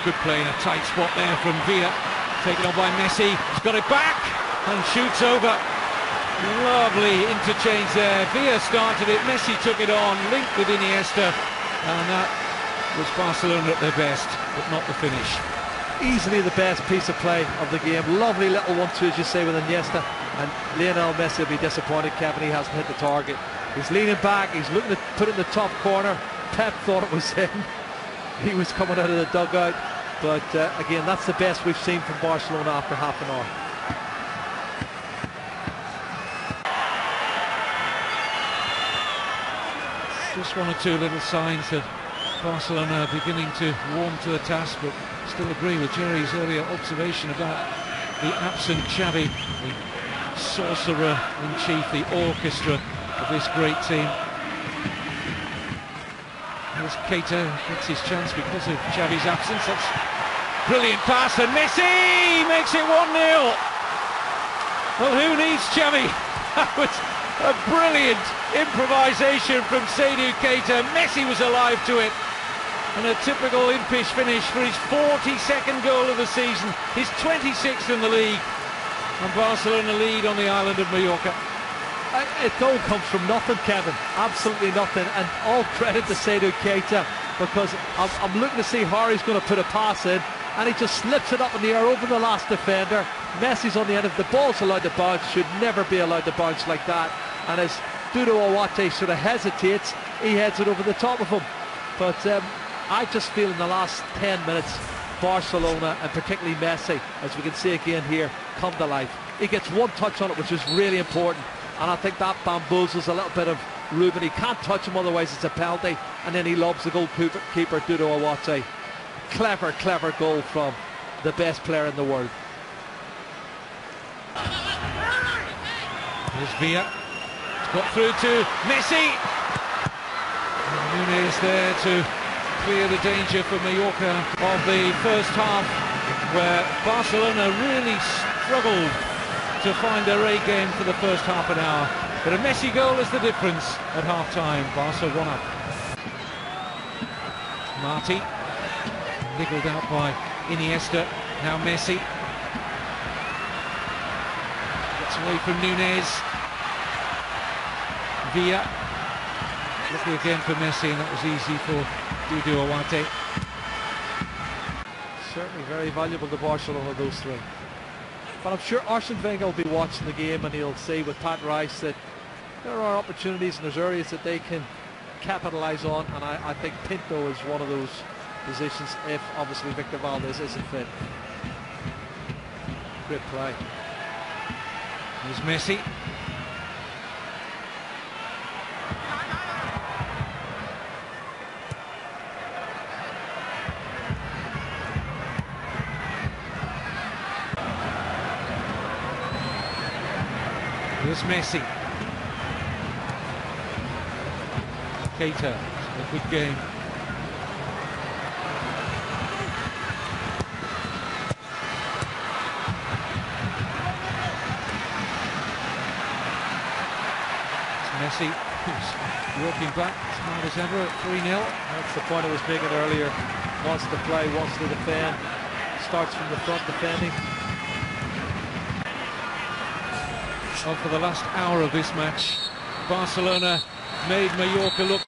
Good play in a tight spot there from Villa. Taken on by Messi. He's got it back and shoots over. Lovely interchange there. Villa started it, Messi took it on, linked with Iniesta, and that was Barcelona at their best, but not the finish. Easily the best piece of play of the game. Lovely little 1-2, as you say, with Iniesta. And Lionel Messi will be disappointed, Kevin, he hasn't hit the target. He's leaning back, he's looking to put it in the top corner. Pep thought it was him. He was coming out of the dugout. But again, that's the best we've seen from Barcelona after half an hour. Just one or two little signs that Barcelona are beginning to warm to the task, but still agree with Jerry's earlier observation about the absent Xavi, the sorcerer-in-chief, the orchestra of this great team. As Keita gets his chance because of Xavi's absence. That's brilliant pass, and Messi makes it 1-0. Well, who needs Xavi? That was a brilliant improvisation from Seydou Keita. Messi was alive to it, and a typical impish finish for his 42nd goal of the season, his 26th in the league, and Barcelona lead on the island of Mallorca. It all comes from nothing, Kevin, absolutely nothing, and all credit to Seydou Keita, because I'm looking to see how he's going to put a pass in, and he just slips it up in the air over the last defender. Messi's on the end. If the ball's allowed to bounce, should never be allowed to bounce like that, and as Dudu Awate sort of hesitates, he heads it over the top of him. But I just feel in the last 10 minutes, Barcelona, and particularly Messi, as we can see again here, come to life. He gets one touch on it, which is really important, and I think that bamboozles a little bit of Ruben. He can't touch him, otherwise it's a penalty, and then he lobs the goalkeeper, Dudu Awate. Clever, clever goal from the best player in the world. Here's Villa. It's got through to Messi. And Nunez there to clear the danger for Mallorca of the first half, where Barcelona really struggled to find their A game for the first half an hour. But a Messi goal is the difference at half-time. Barca 1 up. Marti, niggled out by Iniesta. Now Messi. Gets away from Nunez. Villa. Lucky again for Messi, and that was easy for Dudu Awate. Certainly very valuable to Barcelona, those three. But I'm sure Arsene Wenger will be watching the game, and he'll see with Pat Rice that there are opportunities and there's areas that they can capitalise on, and I think Pinto is one of those positions if obviously Victor Valdez isn't fit. Great play. Here's Messi. Here's Messi. Keita, a good game. Messi, who's walking back smart as ever at 3-0. That's the point I was making earlier. Wants to play, wants to defend, starts from the front defending. Well, for the last hour of this match, Barcelona made Mallorca look